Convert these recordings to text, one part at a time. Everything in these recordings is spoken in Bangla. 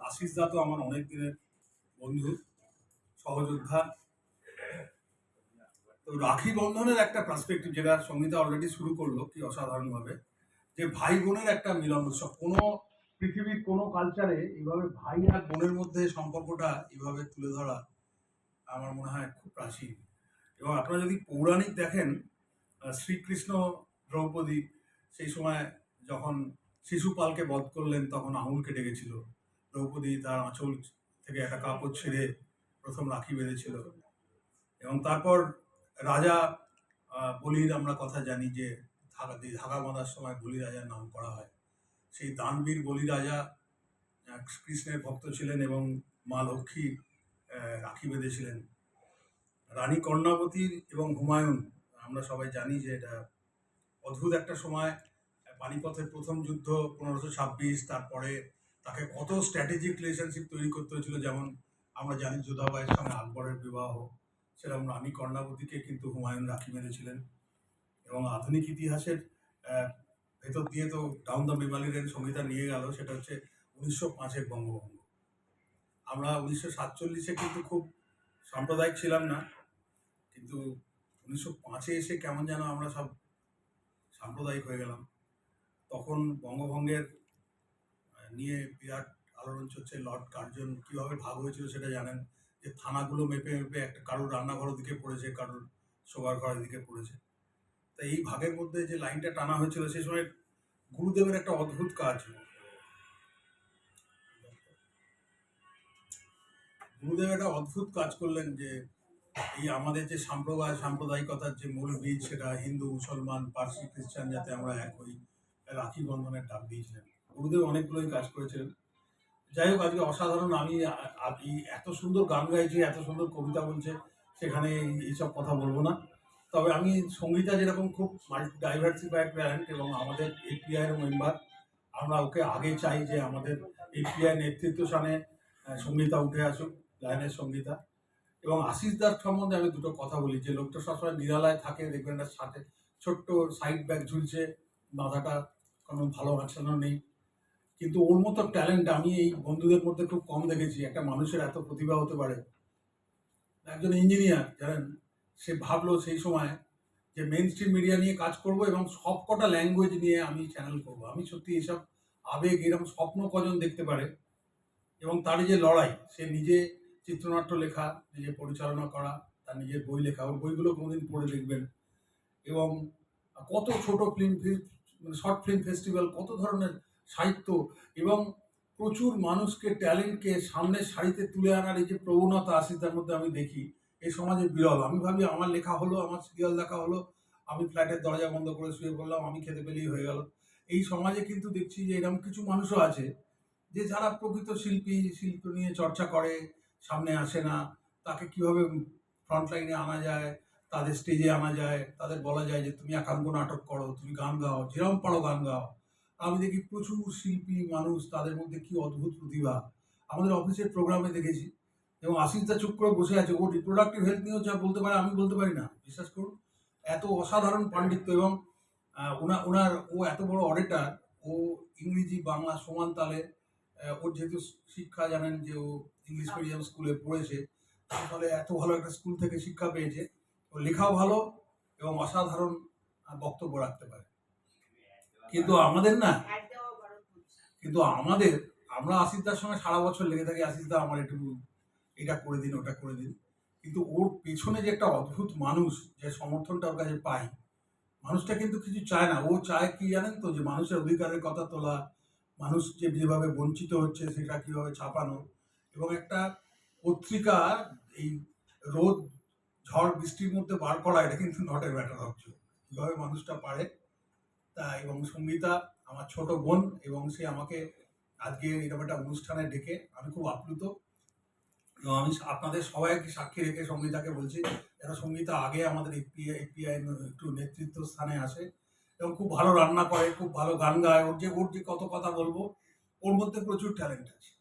আশিস দা তো আমার অনেক দিনের বন্ধু, সহযোদ্ধা। তো রাখি বন্ধনের একটা পার্সপেক্টিভ যেটা সঙ্গীতা অলরেডি শুরু করলো কি অসাধারণভাবে, যে ভাই বোনের একটা মিলন উৎসব। কোনো পৃথিবীর কোনো কালচারে এইভাবে ভাই আর বোনের মধ্যে সম্পর্কটা এইভাবে তুলে ধরা আমার মনে হয় খুব প্রাচীন। এবং আপনারা যদি পৌরাণিক দেখেন, শ্রীকৃষ্ণ দ্রৌপদী সেই সময় যখন শিশুপালকে বধ করলেন তখন আঙুলকে ডেকেছিল। দ্রৌপদী তার আঁচল থেকে একটা কাপড় ছেড়ে প্রথম রাখি বেঁধেছিল। এবং তারপর রাজা বলির আমরা কথা জানি যে ধাগা বাঁধার সময় বলি রাজার নাম করা হয়। সেই দানবীর বলি রাজা কৃষ্ণের ভক্ত ছিলেন এবং মা লক্ষ্মী রাখি বেঁধেছিলেন। রানী কর্ণাবতী এবং হুমায়ুন আমরা সবাই জানি যে এটা অদ্ভুত একটা সময়। পানিপথের প্রথম যুদ্ধ 1526, তারপরে তাকে কত স্ট্র্যাটেজিক রিলেশনশিপ তৈরি করতে হয়েছিল। যেমন আমরা জানি যোধাবাইয়ের সঙ্গে আকবরের বিবাহ, সেরকম রানী কর্ণাবতীকে কিন্তু হুমায়ুন রাখি বেঁধেছিলেন। এবং আধুনিক ইতিহাসের ভেতর দিয়ে তো down the memory lane Sangeeta নিয়ে গেল, সেটা হচ্ছে 1905-এর বঙ্গভঙ্গ। আমরা 1947-এ কিন্তু খুব সাম্প্রদায়িক ছিলাম না, কিন্তু 1905-এ এসে কেমন যেন আমরা সব সাম্প্রদায়িক হয়ে গেলাম। তখন বঙ্গভঙ্গের নিয়ে বিরাট আলোড়ন চলছে। লর্ড কার্জন কীভাবে ভাগ হয়েছিল সেটা জানেন, যে থানাগুলো মেপে মেপে একটা কারোর রান্নাঘরের দিকে পড়েছে, কারোর শোবার ঘরের দিকে পড়েছে। তাই এই ভাগের মধ্যে যে লাইনটা টানা হয়েছিল সেই সময় গুরুদেবের একটা অদ্ভুত কাজ। গুরুদেব একটা অদ্ভুত কাজ করলেন, যে এই আমাদের যে সাম্প্রদায়িকতার যে মূল বীজ, সেটা হিন্দু মুসলমান পার্সি খ্রিস্টান যাতে আমরা এক হই, রাখি বন্ধনের ডাক দিয়েছিলেন। গুরুদেব অনেকগুলোই কাজ করেছিলেন। যাই হোক, আজকে অসাধারণ। আমি এত সুন্দর গান গাইছে, এত সুন্দর কবিতা বলছে, সেখানে এইসব কথা বলবো না। তবে আমি সঙ্গীতা যেরকম খুব ডাইভার্সিফাইড ট্যালেন্ট এবং আমাদের এপিআইয়ের মেম্বার, আমরা ওকে আগে চাই যে আমাদের এপিআই নেতৃত্ব স্থানে সঙ্গীতা উঠে আসুক, গায়নের সঙ্গীতা। এবং আশিস দার সম্বন্ধে আমি দুটো কথা বলি, যে লোকটা সবসময় নিরালায় থাকে, দেখবেন না সাথে ছোট্ট সাইড ব্যাগ ঝুলছে, মাথাটা কোনো ভালো আচরণ নেই, কিন্তু ওর মতো ট্যালেন্ট আমি এই বন্ধুদের মধ্যে খুব কম দেখেছি। একটা মানুষের এত প্রতিভা হতে পারে। একজন ইঞ্জিনিয়ার জানেন, সে ভাবলো সেই সময় যে মেন স্ট্রিম মিডিয়া নিয়ে কাজ করব এবং সবকটা ল্যাঙ্গুয়েজ নিয়ে আমি চ্যানেল করব। আমি সত্যি এইসব আবেগ, এরকম স্বপ্ন কজন দেখতে পারে। এবং তার যে লড়াই, সে নিজে চিত্রনাট্য লেখা, নিজে পরিচালনা করা, তার নিজের বই লেখা, ওর বইগুলো কোনোদিন পড়ে দেখবেন। এবং কত ছোট ফিল্ম, শর্ট ফিল্ম ফেস্টিভ্যাল, কত ধরনের সাহিত্য, এবং প্রচুর মানুষকে, ট্যালেন্টকে সামনের সারিতে তুলে আনার এই যে প্রবণতা আশিসদার মধ্যে আমি দেখি, এই সমাজে বিরল। আমি ভাবি আমার লেখা হলো, আমার সিরিয়াল দেখা হলো, আমি ফ্ল্যাটের দরজা বন্ধ করে শুয়ে পড়লাম, আমি খেতে পেলেই হয়ে গেল। এই সমাজে কিন্তু দেখছি যে এরকম কিছু মানুষও আছে যে যারা প্রকৃত শিল্প নিয়ে চর্চা করে, সামনে আসে না। তাকে কিভাবে ফ্রন্টলাইনে আনা যায়, তাদের স্টেজে আনা যায়, তাদের বলা যায় যে তুমি একাঙ্ক নাটক করো, তুমি গান গাও, যেরকম পারো গান গাও। আমি দেখি প্রচুর শিল্পী মানুষ, তাদের মধ্যে কি অদ্ভুত প্রতিভা। আমাদের অফিসের প্রোগ্রামে দেখেছি, এবং আশিসদা চুপ করে বসে আছে, ও রিপ্রোডাক্টিভ হেলথ নিয়েও যা বলতে পারে আমি বলতে পারি না, বিশ্বাস করুন। এত অসাধারণ পাণ্ডিত্য। এবং ওনার ও এত বড় অডিটার, ও ইংরেজি বাংলা সমান তালে, ওর যেহেতু শিক্ষা জানেন যে ও ইংলিশ মিডিয়াম স্কুলে পড়েছে, তার ফলে এত ভালো একটা স্কুল থেকে শিক্ষা পেয়েছে। ও লেখাও ভালো এবং অসাধারণ বক্তব্য রাখতে পারে। কিন্তু আমাদের না, আমরা আশিসদার সঙ্গে সারা বছর লেগে থাকি, আশিসদা আমার একটু এটা করে দিন, ওটা করে দিন। কিন্তু ওর পেছনে যে একটা অদ্ভুত মানুষ, যে সমর্থনটা ওর কাছে পাই, মানুষটা কিন্তু কিছু চায় না। ও চায় কি জানেন তো, যে মানুষের অধিকারের কথা তোলা, মানুষ যেভাবে বঞ্চিত হচ্ছে সেটা কীভাবে ছাপানো, এবং একটা পত্রিকা এই রোদ ঝড় বৃষ্টির মধ্যে বার করা, এটা কিন্তু not a matter of joke. কীভাবে মানুষটা পারে তা। এবং সঙ্গীতা আমার ছোট বোন, এবং সে আমাকে আজকে এরকম একটা অনুষ্ঠানে ডেকে, আমি খুব আপ্লুত। এবং আমি আপনাদের সবাইকে সাক্ষী রেখে সঙ্গীতাকে বলছি, যারা সঙ্গীতা আগে আমাদের এপিআই একটু নেতৃত্ব স্থানে আসে, এবং খুব ভালো রান্না করে, খুব ভালো গান গায়। ওর যে কত কথা বলবো, ওর মধ্যে প্রচুর ট্যালেন্ট আছে।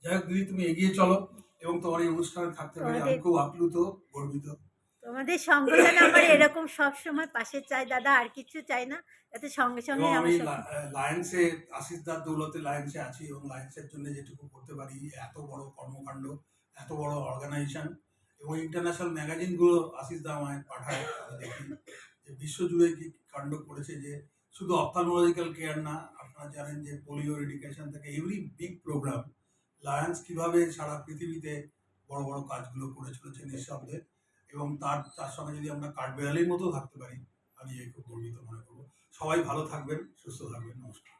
যাই হোক দিদি, তুমি এগিয়ে চলো, এবং তোমার এই অনুষ্ঠানে থাকতে পেরে আমি খুব আপ্লুত, গর্বিত। তোমাদের সংগঠন আমার এরকম সবসময় পাশে চাই দাদা, আর কিছু চাই না। এতে সঙ্গে এবং সঙ্গে আমি আমার সব লায়েন্সে আশিস দার দৌলতে লায়েন্সে আছি এবং লায়েন্সের জন্য যেটুকু করতে পারি, এত বড় কর্মকাণ্ড, এত বড় অর্গানাইজেশন এবং ইন্টারন্যাশনাল ম্যাগাজিনগুলো আশিস দা আমায় পাঠায়, আমি দেখি যে বিশ্বজুড়ে কি কাণ্ড করেছে, যে শুধু অপথালমোলজিক্যাল কেয়ার না, আপনারা জানেন যে পোলিও এডুকেশন থেকে এভরি বিগ প্রোগ্রাম লায়ন্স কিভাবে সারা পৃথিবীতে বড় বড় কাজগুলো করে চলেছে নিঃশব্দে। এবং তার তার সঙ্গে যদি আমরা কাঠবেড়ালির মতো থাকতে পারি, আমি এই খুব গর্বিত মনে করবো। সবাই ভালো থাকবেন, সুস্থ থাকবেন, নমস্কার।